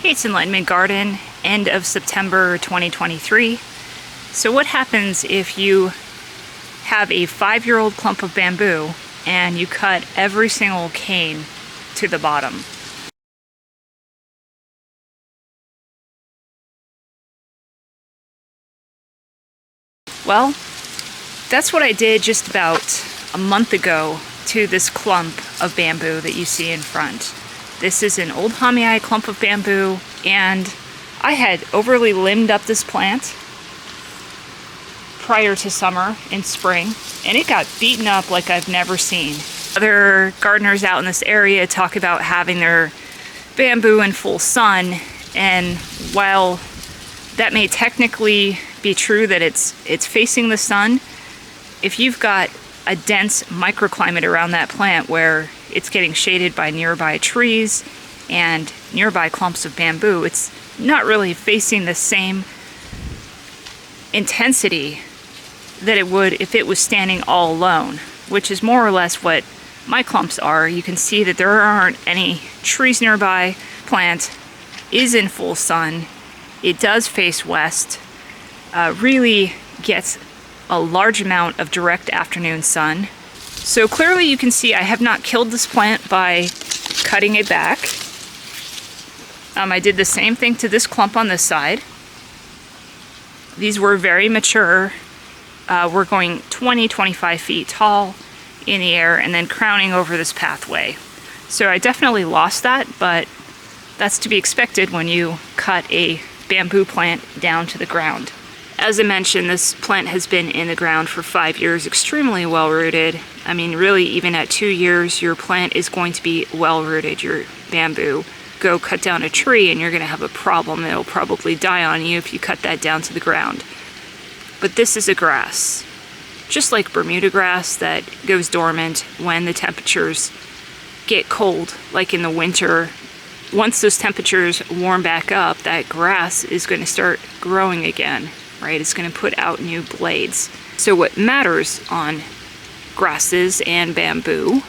Hey, it's Enlightenment Garden, end of September 2023. So what happens if you have a 5-year-old clump of bamboo and you cut every single cane to the bottom? Well, that's what I did just about a month ago to this clump of bamboo that you see in front. This is an Oldhamii clump of bamboo, and I had overly limbed up this plant prior to summer in spring, and it got beaten up like I've never seen. Other gardeners out in this area talk about having their bamboo in full sun, and while that may technically be true that it's facing the sun, if you've got a dense microclimate around that plant where it's getting shaded by nearby trees and nearby clumps of bamboo, it's not really facing the same intensity that it would if it was standing all alone, which is more or less what my clumps are. You can see that there aren't any trees nearby. Plant is in full sun. It does face west, really gets a large amount of direct afternoon sun. So clearly you can see I have not killed this plant by cutting it back. I did the same thing to this clump on this side. These were very mature. We're going 20-25 feet tall in the air and then crowning over this pathway. So I definitely lost that, but that's to be expected when you cut a bamboo plant down to the ground. As I mentioned, this plant has been in the ground for 5 years, extremely well rooted. I mean, really, even at 2 years, your plant is going to be well rooted, your bamboo. Go cut down a tree and you're going to have a problem. It'll probably die on you if you cut that down to the ground. But this is a grass, just like Bermuda grass, that goes dormant when the temperatures get cold, like in the winter. Once those temperatures warm back up, that grass is going to start growing again, right? It's going to put out new blades. So what matters on grasses and bamboo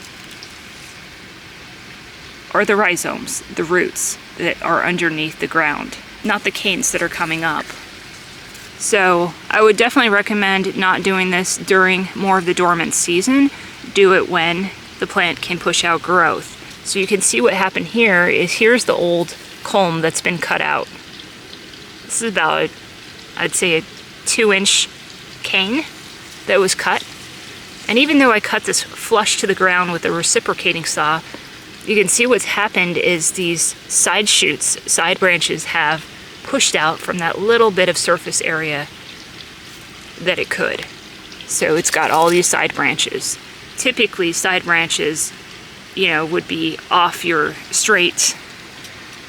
are the rhizomes, the roots that are underneath the ground, not the canes that are coming up. So I would definitely recommend not doing this during more of the dormant season. Do it when the plant can push out growth. So you can see what happened here is here's the old culm that's been cut out. This is about, I'd say, a 2-inch cane that was cut. And even though I cut this flush to the ground with a reciprocating saw, you can see what's happened is these side shoots, side branches have pushed out from that little bit of surface area that it could. So it's got all these side branches. Typically, side branches, would be off your straight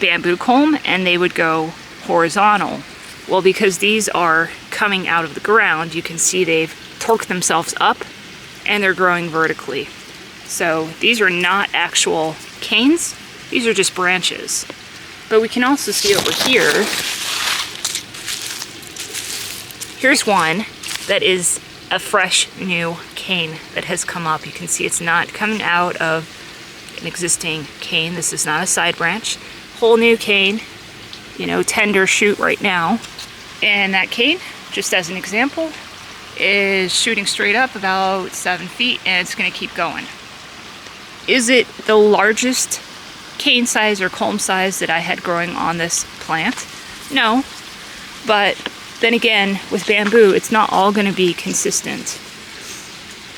bamboo culm and they would go horizontal. Well, because these are coming out of the ground, you can see they've torqued themselves up and they're growing vertically. So these are not actual canes, these are just branches. But we can also see over here, here's one that is a fresh new cane that has come up. You can see it's not coming out of an existing cane. This is not a side branch. Whole new cane, tender shoot right now. And that cane, just as an example, is shooting straight up about 7 feet and it's going to keep going. Is it the largest cane size or culm size that I had growing on this plant? No, but then again, with bamboo, it's not all going to be consistent.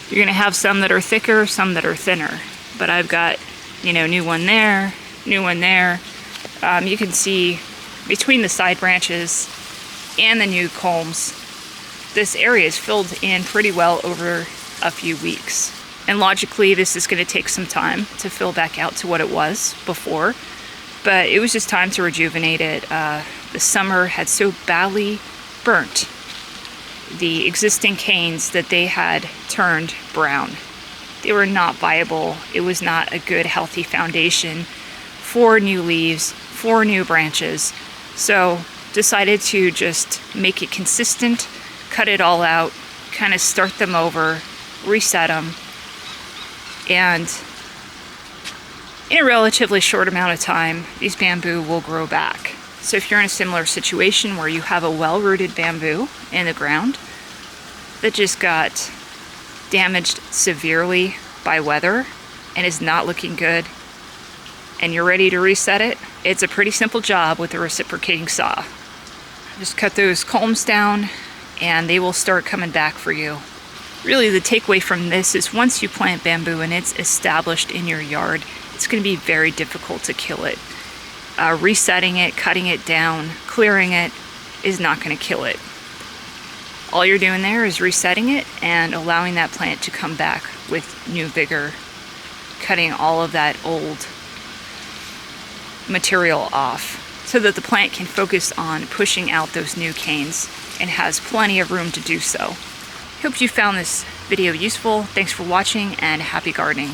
You're going to have some that are thicker, some that are thinner, but I've got, new one there, new one there. You can see between the side branches and the new culms, this area is filled in pretty well over a few weeks. And logically, this is going to take some time to fill back out to what it was before, but it was just time to rejuvenate it. The summer had so badly burnt the existing canes that they had turned brown. They were not viable. It was not a good, healthy foundation for new leaves, for new branches. So decided to just make it consistent, cut it all out, kind of start them over, reset them, and in a relatively short amount of time, these bamboo will grow back. So if you're in a similar situation where you have a well-rooted bamboo in the ground that just got damaged severely by weather and is not looking good, and you're ready to reset it, it's a pretty simple job with a reciprocating saw. Just cut those culms down and they will start coming back for you. Really, the takeaway from this is once you plant bamboo and it's established in your yard, it's going to be very difficult to kill it. Resetting it, cutting it down, clearing it is not going to kill it. All you're doing there is resetting it and allowing that plant to come back with new vigor, cutting all of that old material off so that the plant can focus on pushing out those new canes and has plenty of room to do so. Hope you found this video useful. Thanks for watching and happy gardening.